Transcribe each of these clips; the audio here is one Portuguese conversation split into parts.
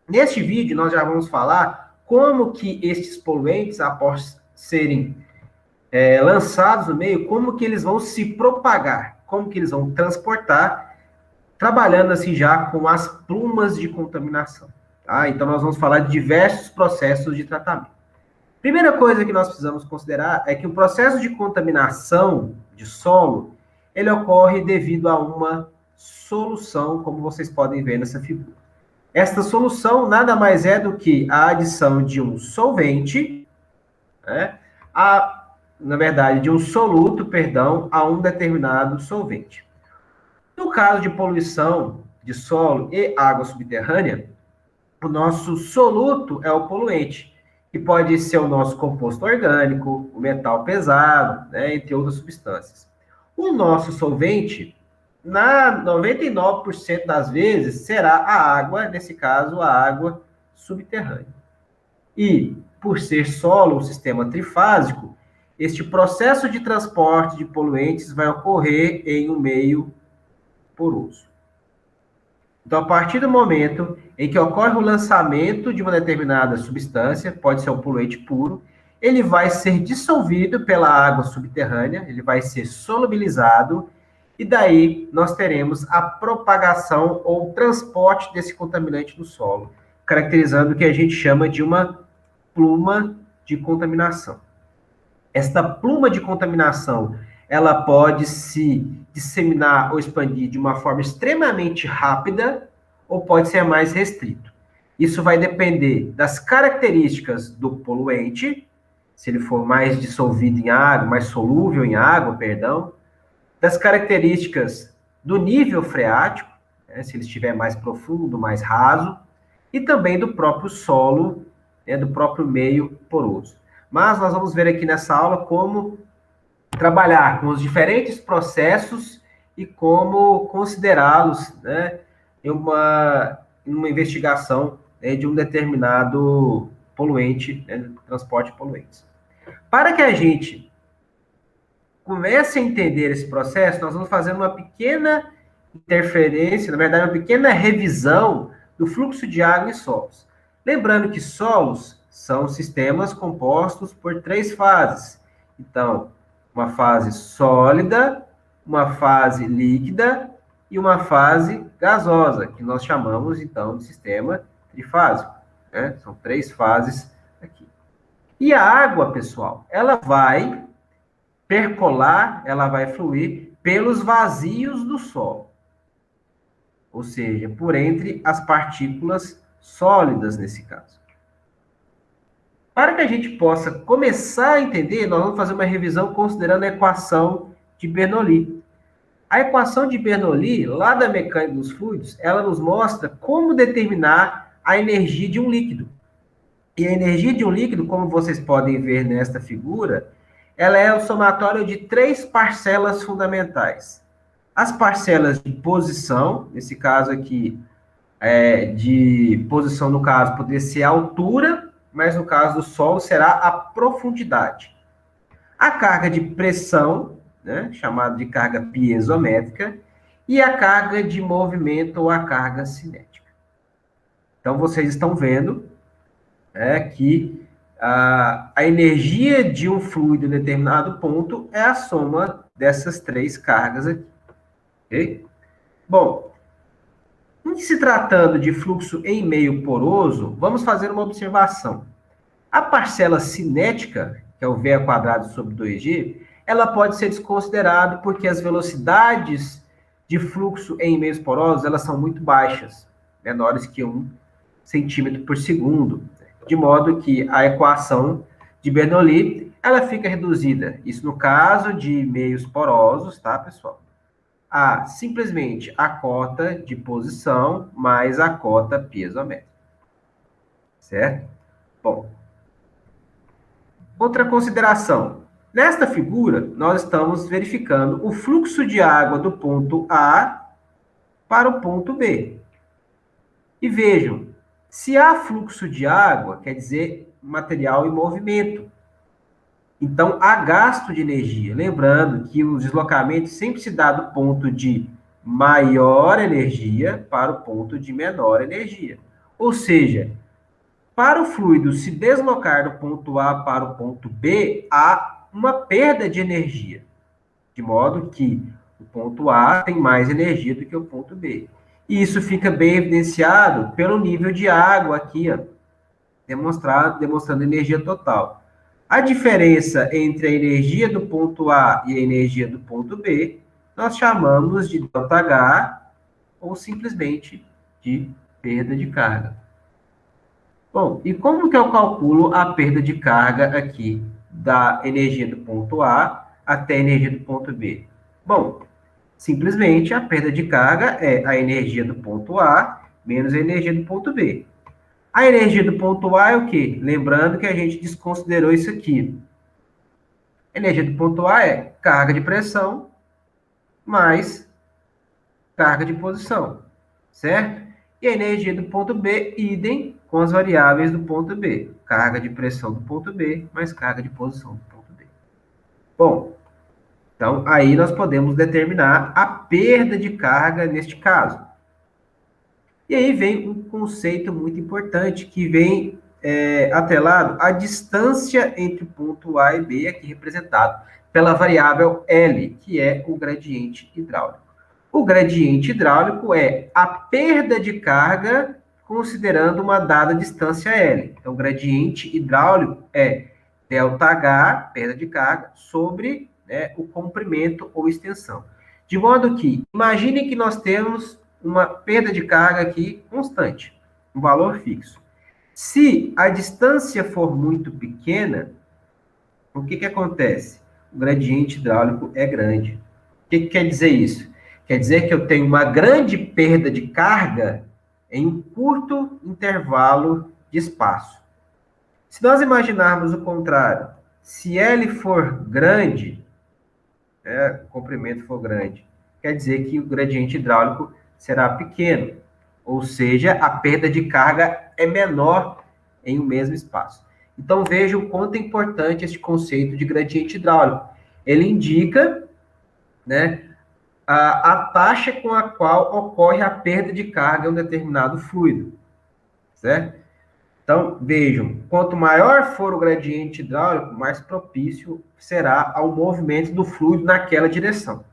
Neste vídeo, nós já vamos falar como que estes poluentes, após serem lançados no meio, como que eles vão se propagar, como que eles vão transportar, trabalhando assim já com as plumas de contaminação. Tá? Então, nós vamos falar de diversos processos de tratamento. Primeira coisa que nós precisamos considerar é que o processo de contaminação de solo, ele ocorre devido a uma solução, como vocês podem ver nessa figura. Esta solução nada mais é do que a adição de um solvente, né, na verdade, de um soluto, perdão, a um determinado solvente. No caso de poluição de solo e água subterrânea, o nosso soluto é o poluente, que pode ser o nosso composto orgânico, o metal pesado, né, entre outras substâncias. O nosso solvente, na 99% das vezes, será a água, nesse caso, a água subterrânea. E, por ser solo um sistema trifásico, este processo de transporte de poluentes vai ocorrer em um meio poroso. Então, a partir do momento em que ocorre o lançamento de uma determinada substância, pode ser um poluente puro, ele vai ser dissolvido pela água subterrânea, ele vai ser solubilizado, e daí nós teremos a propagação ou transporte desse contaminante no solo, caracterizando o que a gente chama de uma pluma de contaminação. Esta pluma de contaminação, ela pode se disseminar ou expandir de uma forma extremamente rápida ou pode ser mais restrito. Isso vai depender das características do poluente, se ele for mais dissolvido em água, mais solúvel em água, perdão, das características do nível freático, né, se ele estiver mais profundo, mais raso, e também do próprio solo, né, do próprio meio poroso. Mas nós vamos ver aqui nessa aula como trabalhar com os diferentes processos e como considerá-los, né, em uma investigação, né, de um determinado poluente, né, transporte de poluentes. Para que a gente comece a entender esse processo, nós vamos fazer uma pequena interferência, na verdade, uma pequena revisão do fluxo de água em solos. Lembrando que solos são sistemas compostos por 3 fases. Então, uma fase sólida, uma fase líquida e uma fase gasosa, que nós chamamos, então, de sistema trifásico, né? São 3 fases aqui. E a água, pessoal, ela vai percolar, ela vai fluir pelos vazios do solo. Ou seja, por entre as partículas sólidas, nesse caso. Para que a gente possa começar a entender, nós vamos fazer uma revisão considerando a equação de Bernoulli. A equação de Bernoulli, lá da mecânica dos fluidos, ela nos mostra como determinar a energia de um líquido. E a energia de um líquido, como vocês podem ver nesta figura, ela é o somatório de 3 parcelas fundamentais. As parcelas de posição, nesse caso aqui, de posição, no caso, poderia ser a altura, mas no caso do solo será a profundidade. A carga de pressão, né, chamada de carga piezométrica, e a carga de movimento ou a carga cinética. Então, vocês estão vendo que a energia de um fluido em determinado ponto é a soma dessas 3 cargas aqui. Okay? Bom, em se tratando de fluxo em meio poroso, vamos fazer uma observação. A parcela cinética, que é o V quadrado sobre 2G, ela pode ser desconsiderada porque as velocidades de fluxo em meios porosos, elas são muito baixas, menores que 1 centímetro por segundo, de modo que a equação de Bernoulli, ela fica reduzida, isso no caso de meios porosos, tá, pessoal? A simplesmente a cota de posição mais a cota piezométrica. Certo? Bom. Outra consideração. Nesta figura, nós estamos verificando o fluxo de água do ponto A para o ponto B. E vejam, se há fluxo de água, quer dizer material em movimento. Então, há gasto de energia. Lembrando que o deslocamento sempre se dá do ponto de maior energia para o ponto de menor energia. Ou seja, para o fluido se deslocar do ponto A para o ponto B, há uma perda de energia, de modo que o ponto A tem mais energia do que o ponto B. E isso fica bem evidenciado pelo nível de água aqui, ó, demonstrando energia total. A diferença entre a energia do ponto A e a energia do ponto B, nós chamamos de ΔH, ou simplesmente de perda de carga. Bom, e como que eu calculo a perda de carga aqui da energia do ponto A até a energia do ponto B? Bom, simplesmente a perda de carga é a energia do ponto A menos a energia do ponto B. A energia do ponto A é o quê? Lembrando que a gente desconsiderou isso aqui. A energia do ponto A é carga de pressão mais carga de posição, certo? E a energia do ponto B, idem com as variáveis do ponto B. Carga de pressão do ponto B mais carga de posição do ponto B. Bom, então aí nós podemos determinar a perda de carga neste caso. E aí vem um conceito muito importante que vem atrelado à distância entre o ponto A e B, aqui representado pela variável L, que é o gradiente hidráulico. O gradiente hidráulico é a perda de carga considerando uma dada distância L. Então, o gradiente hidráulico é ΔH, perda de carga, sobre o comprimento ou extensão. De modo que, imagine que nós temos uma perda de carga aqui constante, um valor fixo. Se a distância for muito pequena, o que acontece? O gradiente hidráulico é grande. O que quer dizer isso? Quer dizer que eu tenho uma grande perda de carga em um curto intervalo de espaço. Se nós imaginarmos o contrário, se L for grande, o comprimento for grande, quer dizer que o gradiente hidráulico será pequeno, ou seja, a perda de carga é menor em um mesmo espaço. Então, veja o quanto é importante este conceito de gradiente hidráulico. Ele indica, a taxa com a qual ocorre a perda de carga em um determinado fluido, certo? Então, vejam, quanto maior for o gradiente hidráulico, mais propício será ao movimento do fluido naquela direção.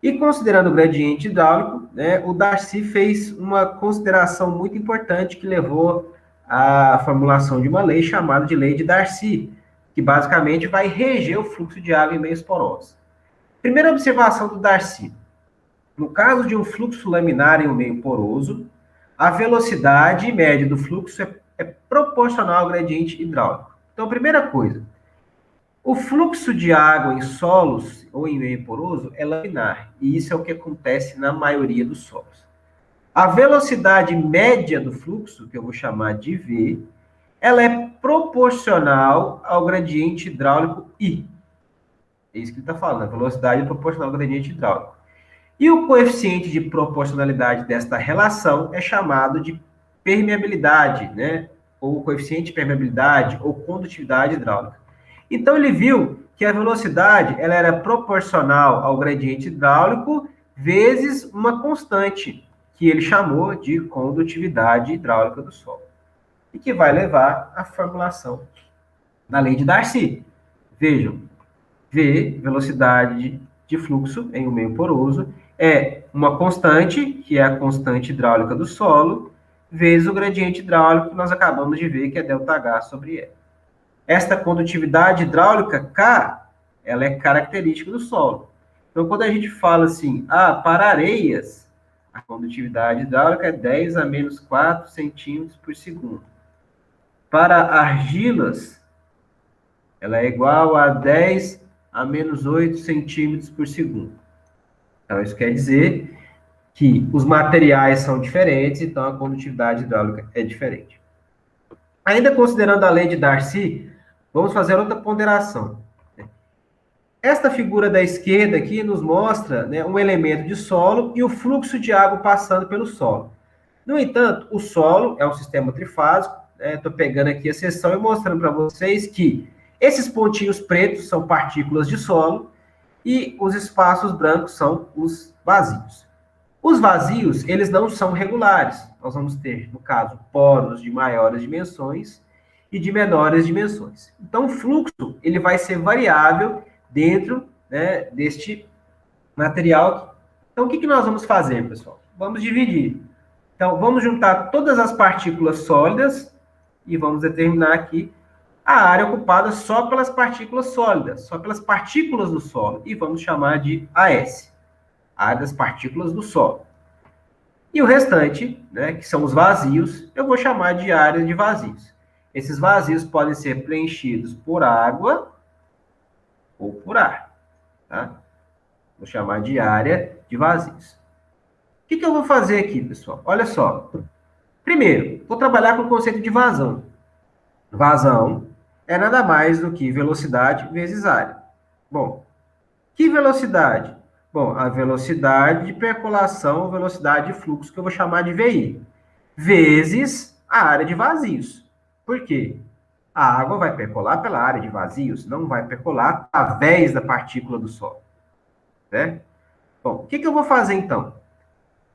E considerando o gradiente hidráulico, o Darcy fez uma consideração muito importante que levou à formulação de uma lei chamada de Lei de Darcy, que basicamente vai reger o fluxo de água em meios porosos. Primeira observação do Darcy. No caso de um fluxo laminar em um meio poroso, a velocidade média do fluxo é proporcional ao gradiente hidráulico. Então, primeira coisa, o fluxo de água em solos ou em meio poroso é laminar, e isso é o que acontece na maioria dos solos. A velocidade média do fluxo, que eu vou chamar de V, ela é proporcional ao gradiente hidráulico I. É isso que ele está falando, a velocidade é proporcional ao gradiente hidráulico. E o coeficiente de proporcionalidade desta relação é chamado de permeabilidade, ou coeficiente de permeabilidade, ou condutividade hidráulica. Então, ele viu que a velocidade ela era proporcional ao gradiente hidráulico vezes uma constante, que ele chamou de condutividade hidráulica do solo. E que vai levar à formulação da lei de Darcy. Vejam, V, velocidade de fluxo em um meio poroso, é uma constante, que é a constante hidráulica do solo, vezes o gradiente hidráulico que nós acabamos de ver, que é ΔH sobre E. Esta condutividade hidráulica, K, ela é característica do solo. Então, quando a gente fala assim, para areias, a condutividade hidráulica é 10 a menos 4 centímetros por segundo. Para argilas, ela é igual a 10 a menos 8 centímetros por segundo. Então, isso quer dizer que os materiais são diferentes, então a condutividade hidráulica é diferente. Ainda considerando a lei de Darcy, vamos fazer outra ponderação. Esta figura da esquerda aqui nos mostra um elemento de solo e o fluxo de água passando pelo solo. No entanto, o solo é um sistema trifásico. Estou pegando aqui a seção e mostrando para vocês que esses pontinhos pretos são partículas de solo e os espaços brancos são os vazios. Os vazios, eles não são regulares. Nós vamos ter, no caso, poros de maiores dimensões e de menores dimensões. Então, o fluxo, ele vai ser variável dentro, né, deste material. Então, o que nós vamos fazer, pessoal? Vamos dividir. Então, vamos juntar todas as partículas sólidas e vamos determinar aqui a área ocupada só pelas partículas sólidas, só pelas partículas do solo. E vamos chamar de AS, área das partículas do solo. E o restante, né, que são os vazios, eu vou chamar de área de vazios. Esses vazios podem ser preenchidos por água ou por ar. Tá? Vou chamar de área de vazios. O que eu vou fazer aqui, pessoal? Olha só. Primeiro, vou trabalhar com o conceito de vazão. Vazão é nada mais do que velocidade vezes área. Bom, que velocidade? Bom, a velocidade de percolação, velocidade de fluxo, que eu vou chamar de VI, vezes a área de vazios. Por quê? A água vai percolar pela área de vazios, não vai percolar através da partícula do solo. Né? Bom, o que eu vou fazer então?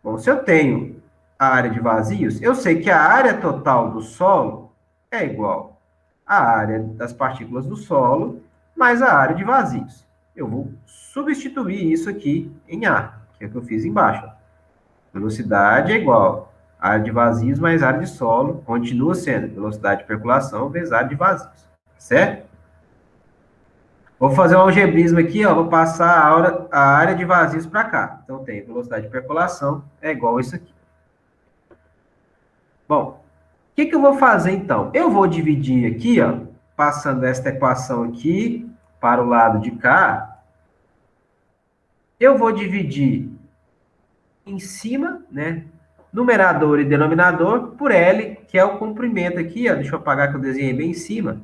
Bom, se eu tenho a área de vazios, eu sei que a área total do solo é igual à área das partículas do solo mais a área de vazios. Eu vou substituir isso aqui em A, que é o que eu fiz embaixo. Velocidade é igual a área de vazios mais a área de solo, continua sendo velocidade de percolação vezes a área de vazios, certo? Vou fazer um algebrismo aqui, ó, vou passar a área de vazios para cá. Então, tem velocidade de percolação é igual a isso aqui. Bom, o que eu vou fazer, então? Eu vou dividir aqui, ó, passando esta equação aqui para o lado de cá. Eu vou dividir em cima, né, numerador e denominador, por L, que é o comprimento aqui, ó, deixa eu apagar que eu desenhei bem em cima,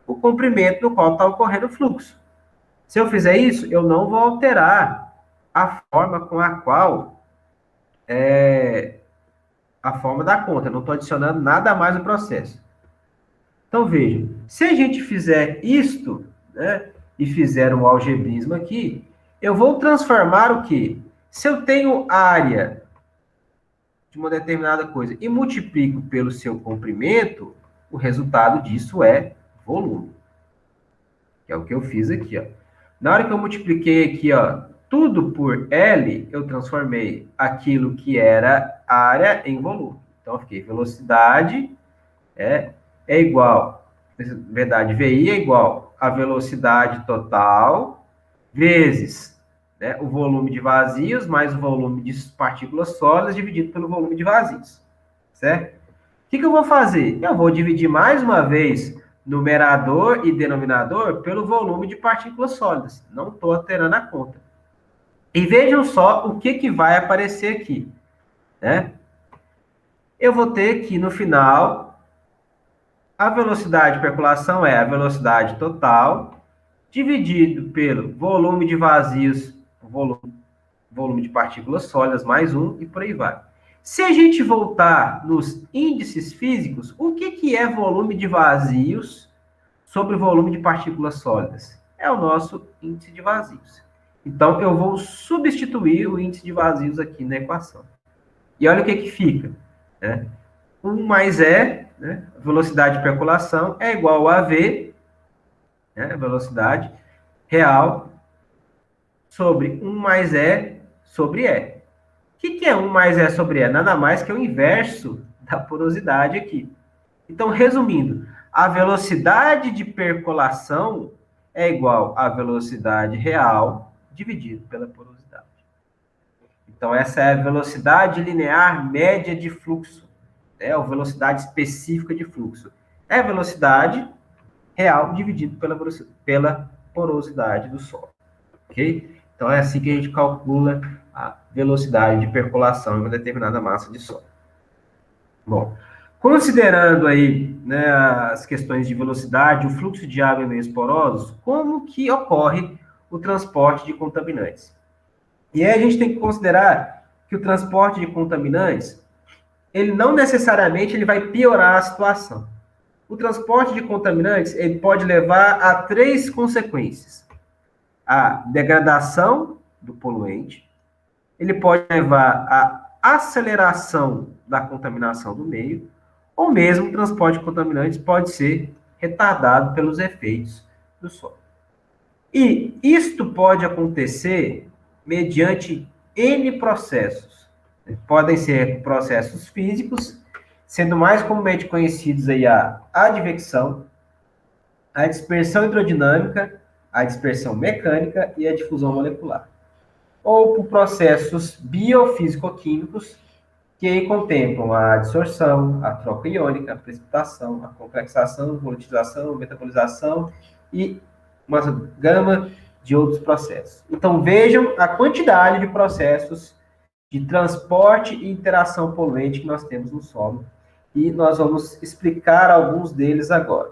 o comprimento no qual está ocorrendo o fluxo. Se eu fizer isso, eu não vou alterar a forma com a qual a forma da conta. Eu não estou adicionando nada mais no processo. Então, vejam. Se a gente fizer isto, né, e fizer um algebrismo aqui, eu vou transformar o quê? Se eu tenho área de uma determinada coisa e multiplico pelo seu comprimento, o resultado disso é volume. Que é o que eu fiz aqui, ó. Na hora que eu multipliquei aqui, ó, tudo por L, eu transformei aquilo que era área em volume. Então, eu fiquei velocidade é igual, na verdade, VI é igual a velocidade total vezes, né, o volume de vazios mais o volume de partículas sólidas dividido pelo volume de vazios, certo? O que eu vou fazer? Eu vou dividir mais uma vez numerador e denominador pelo volume de partículas sólidas. Não estou alterando a conta. E vejam só o que vai aparecer aqui, né? Eu vou ter que, no final, a velocidade de percolação é a velocidade total dividido pelo volume de vazios, volume de partículas sólidas, mais um, e por aí vai. Se a gente voltar nos índices físicos, o que é volume de vazios sobre volume de partículas sólidas? É o nosso índice de vazios. Então, eu vou substituir o índice de vazios aqui na equação. E olha o que fica. Né? 1 mais E, né? Velocidade de percolação, é igual a V, né? Velocidade real, sobre 1 mais E sobre E. O que é 1 mais E sobre E? Nada mais que o inverso da porosidade aqui. Então, resumindo, a velocidade de percolação é igual à velocidade real dividido pela porosidade. Então, essa é a velocidade linear média de fluxo, né? A velocidade específica de fluxo. É a velocidade real dividido pela porosidade do solo. Ok? Então, é assim que a gente calcula a velocidade de percolação em uma determinada massa de solo. Bom, considerando aí, né, as questões de velocidade, o fluxo de água em meios porosos, como que ocorre o transporte de contaminantes? E aí a gente tem que considerar que o transporte de contaminantes, ele não necessariamente ele vai piorar a situação. O transporte de contaminantes, ele pode levar a 3 consequências. A degradação do poluente, ele pode levar à aceleração da contaminação do meio, ou mesmo o transporte de contaminantes pode ser retardado pelos efeitos do solo. E isto pode acontecer mediante N processos. Podem ser processos físicos, sendo mais comumente conhecidos aí a advecção, a dispersão hidrodinâmica, a dispersão mecânica e a difusão molecular. Ou por processos biofísico-químicos, que aí contemplam a adsorção, a troca iônica, a precipitação, a complexação, volatilização, metabolização e uma gama de outros processos. Então, vejam a quantidade de processos de transporte e interação poluente que nós temos no solo. E nós vamos explicar alguns deles agora.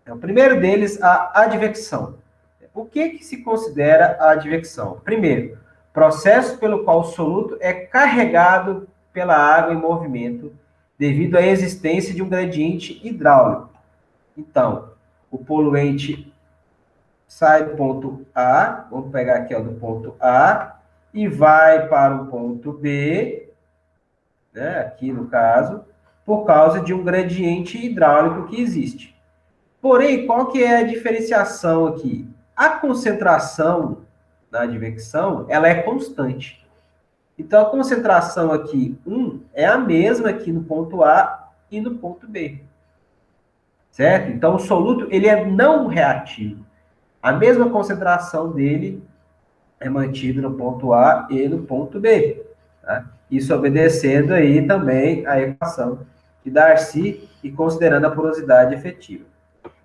O primeiro deles, a advecção. O que se considera a advecção? Primeiro, processo pelo qual o soluto é carregado pela água em movimento devido à existência de um gradiente hidráulico. Então, o poluente sai do ponto A, vamos pegar aqui ó, do ponto A, e vai para o ponto B, né, aqui no caso, por causa de um gradiente hidráulico que existe. Porém, qual que é a diferenciação aqui? A concentração da advecção, ela é constante. Então, a concentração aqui, 1, é a mesma aqui no ponto A e no ponto B. Certo? Então, o soluto, ele é não reativo. A mesma concentração dele é mantida no ponto A e no ponto B. Tá? Isso obedecendo aí também a equação de Darcy e considerando a porosidade efetiva.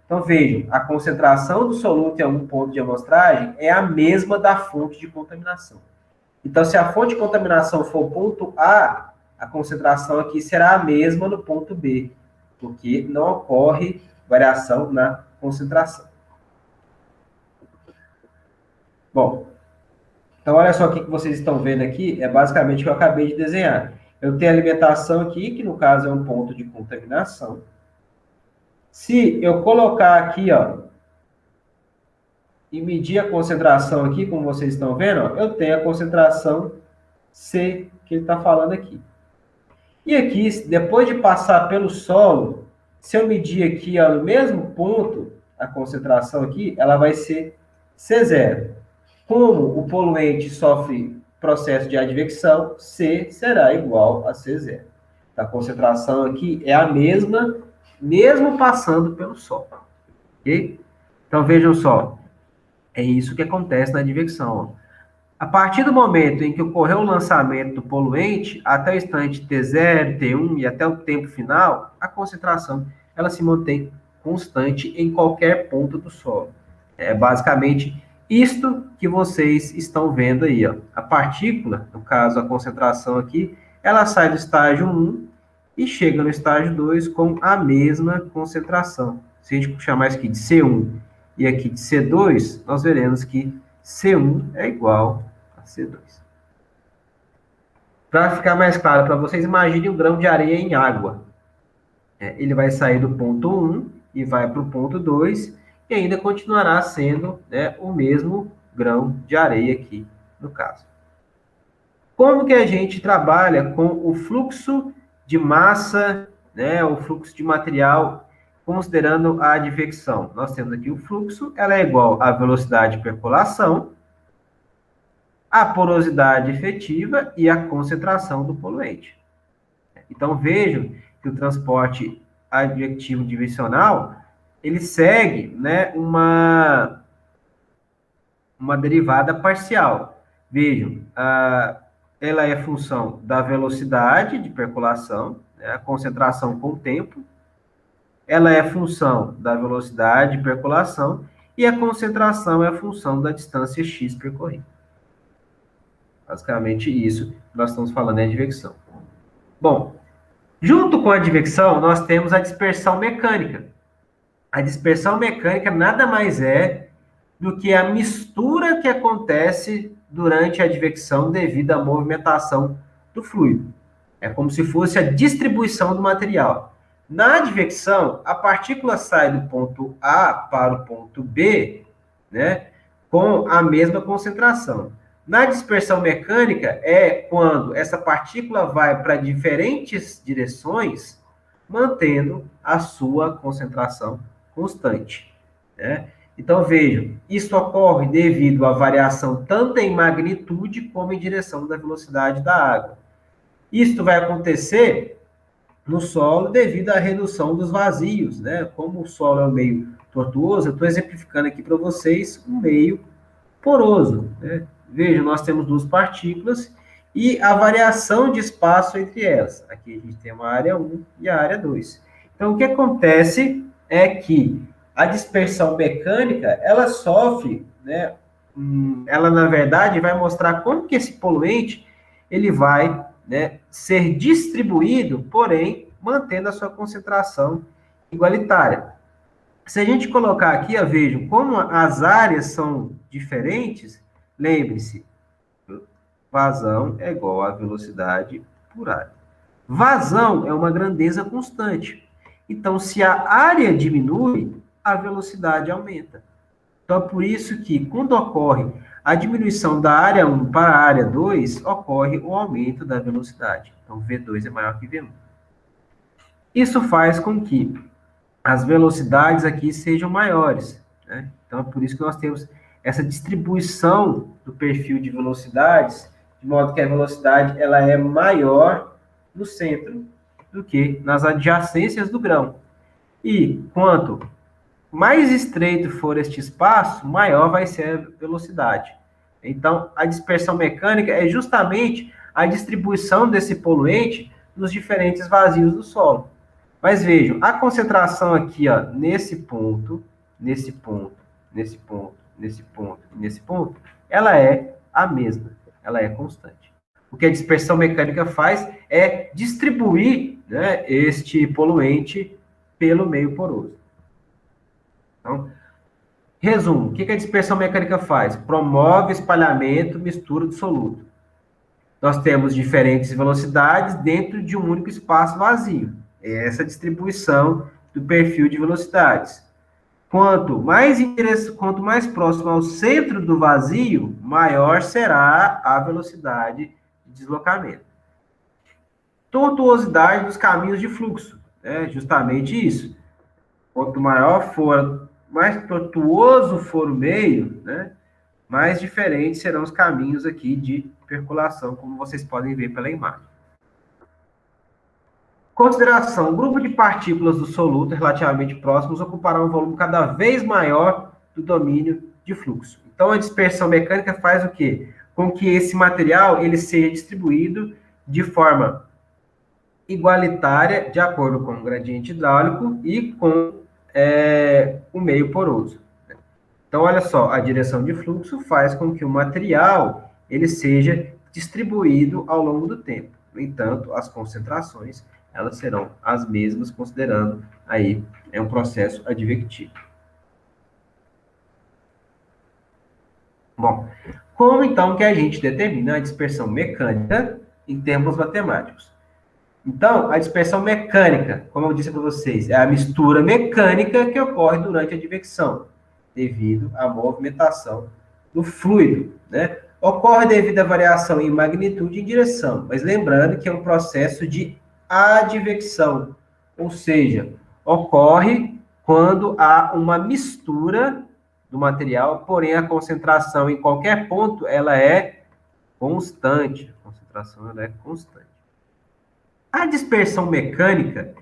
Então, vejam, a concentração do soluto em algum ponto de amostragem é a mesma da fonte de contaminação. Então, se a fonte de contaminação for o ponto A, a concentração aqui será a mesma no ponto B, porque não ocorre variação na concentração. Bom, então olha só o que vocês estão vendo aqui, é basicamente o que eu acabei de desenhar. Eu tenho a alimentação aqui, que no caso é um ponto de contaminação. Se eu colocar aqui, ó, e medir a concentração aqui, como vocês estão vendo, ó, eu tenho a concentração C, que ele está falando aqui. E aqui, depois de passar pelo solo, se eu medir aqui, ó, no mesmo ponto, a concentração aqui, ela vai ser C0. Como o poluente sofre processo de advecção, C será igual a C0. A concentração aqui é a mesma, mesmo passando pelo solo. Ok? Então, vejam só. É isso que acontece na advecção. A partir do momento em que ocorreu o lançamento do poluente, até o instante T0, T1 e até o tempo final, a concentração ela se mantém constante em qualquer ponto do solo. É basicamente isto que vocês estão vendo aí. Ó. A partícula, no caso a concentração aqui, ela sai do estágio 1 e chega no estágio 2 com a mesma concentração. Se a gente chamar isso aqui de C1 e aqui de C2, nós veremos que C1 é igual a C2. Para ficar mais claro para vocês, imagine um grão de areia em água. Ele vai sair do ponto 1 e vai para o ponto 2 e ainda continuará sendo, né, o mesmo grão de areia aqui, no caso. Como que a gente trabalha com o fluxo de massa, né, o fluxo de material, considerando a advecção? Nós temos aqui o fluxo, ela é igual à velocidade de percolação, a porosidade efetiva e a concentração do poluente. Então, vejam que o transporte advectivo dimensional, ele segue, né, uma derivada parcial. Vejam, ela é função da velocidade de percolação, né, a concentração com o tempo, ela é função da velocidade de percolação e a concentração é a função da distância x percorrida. Basicamente isso que nós estamos falando é advecção. Bom, junto com a advecção, nós temos a dispersão mecânica. A dispersão mecânica nada mais é do que a mistura que acontece durante a advecção devido à movimentação do fluido. É como se fosse a distribuição do material. Na advecção, a partícula sai do ponto A para o ponto B, né, com a mesma concentração. Na dispersão mecânica, é quando essa partícula vai para diferentes direções, mantendo a sua concentração constante, né? Então, vejam, isso ocorre devido à variação tanto em magnitude como em direção da velocidade da água. Isso vai acontecer no solo devido à redução dos vazios, né? Como o solo é um meio tortuoso, eu estou exemplificando aqui para vocês um meio poroso, né? Veja, nós temos duas partículas e a variação de espaço entre elas. Aqui a gente tem uma área 1 e a área 2. Então, o que acontece é que a dispersão mecânica, ela sofre, né? Ela, na verdade, vai mostrar como que esse poluente, ele vai, né, ser distribuído, porém, mantendo a sua concentração igualitária. Se a gente colocar aqui, vejam, como as áreas são diferentes, lembre-se, vazão é igual a velocidade por área. Vazão é uma grandeza constante. Então, se a área diminui, a velocidade aumenta. Então, é por isso que, quando ocorre a diminuição da área 1 para a área 2, ocorre o aumento da velocidade. Então, V2 é maior que V1. Isso faz com que as velocidades aqui sejam maiores, né? Então, é por isso que nós temos essa distribuição do perfil de velocidades, de modo que a velocidade ela é maior no centro do que nas adjacências do grão. E quanto mais estreito for este espaço, maior vai ser a velocidade. Então, a dispersão mecânica é justamente a distribuição desse poluente nos diferentes vazios do solo. Mas vejam, a concentração aqui, ó, nesse ponto, nesse ponto, nesse ponto, nesse ponto, nesse ponto, ela é a mesma, ela é constante. O que a dispersão mecânica faz é distribuir, né, este poluente pelo meio poroso. Então, resumo, o que a dispersão mecânica faz? Promove espalhamento, mistura do soluto. Nós temos diferentes velocidades dentro de um único espaço vazio. É essa distribuição do perfil de velocidades. Quanto mais próximo ao centro do vazio, maior será a velocidade de deslocamento. Tortuosidade dos caminhos de fluxo, é justamente isso. Quanto mais tortuoso for o meio, né, mais diferentes serão os caminhos aqui de percolação, como vocês podem ver pela imagem. Consideração: o grupo de partículas do soluto relativamente próximos ocupará um volume cada vez maior do domínio de fluxo. Então, a dispersão mecânica faz o quê? Com que esse material ele seja distribuído de forma igualitária, de acordo com o gradiente hidráulico e com o meio poroso. Então, olha só, a direção de fluxo faz com que o material ele seja distribuído ao longo do tempo. No entanto, as concentrações elas serão as mesmas, considerando aí um processo advectivo. Bom, como então que a gente determina a dispersão mecânica em termos matemáticos? Então, a dispersão mecânica, como eu disse para vocês, é a mistura mecânica que ocorre durante a advecção, devido à movimentação do fluido, né? Ocorre devido à variação em magnitude e em direção, mas lembrando que é um processo de advecção, ou seja, ocorre quando há uma mistura do material, porém a concentração em qualquer ponto ela é constante. A concentração ela é constante. A dispersão mecânica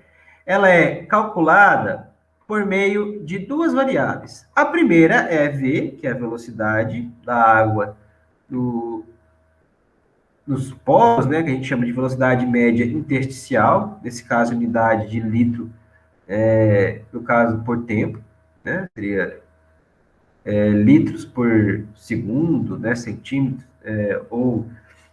ela é calculada por meio de duas variáveis. A primeira é V, que é a velocidade da água nos poros, né, que a gente chama de velocidade média intersticial, nesse caso, unidade de litro, no caso, por tempo, né, seria litros por segundo, né, centímetros, ou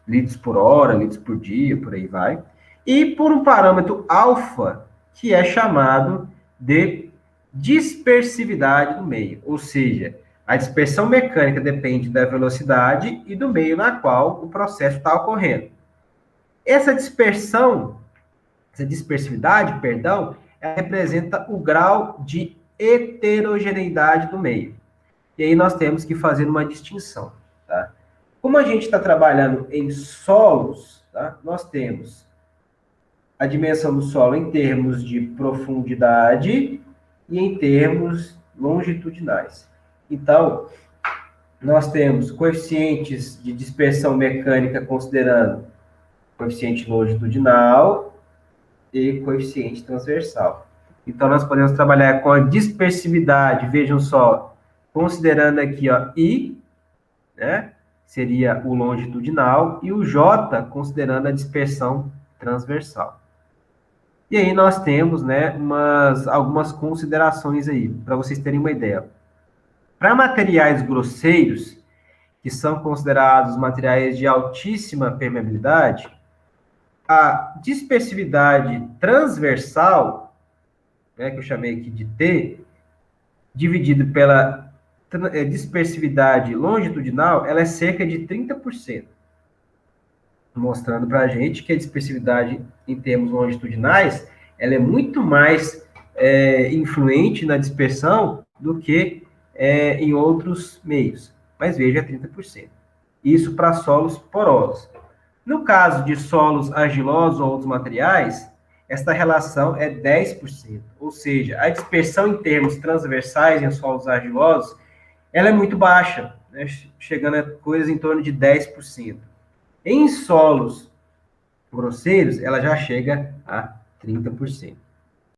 litros por hora, litros por dia, por aí vai. E por um parâmetro alfa, que é chamado de dispersividade do meio, ou seja, a dispersão mecânica depende da velocidade e do meio na qual o processo está ocorrendo. Essa dispersividade, ela representa o grau de heterogeneidade do meio. E aí nós temos que fazer uma distinção, tá? Como a gente está trabalhando em solos, tá? Nós temos a dimensão do solo em termos de profundidade e em termos longitudinais. Então, nós temos coeficientes de dispersão mecânica considerando coeficiente longitudinal e coeficiente transversal. Então, nós podemos trabalhar com a dispersividade, vejam só, considerando aqui, ó, I, né, seria o longitudinal, e o J, considerando a dispersão transversal. E aí nós temos, né, algumas considerações aí, para vocês terem uma ideia. Para materiais grosseiros, que são considerados materiais de altíssima permeabilidade, a dispersividade transversal, né, que eu chamei aqui de T, dividido pela dispersividade longitudinal, ela é cerca de 30%, mostrando para a gente que a dispersividade em termos longitudinais, ela é muito mais influente na dispersão do que em outros meios. Mas veja, é 30%. Isso para solos porosos. No caso de solos argilosos ou outros materiais, esta relação é 10%. Ou seja, a dispersão em termos transversais em solos argilosos, ela é muito baixa, né? Chegando a coisas em torno de 10%. Em solos grosseiros, ela já chega a 30%.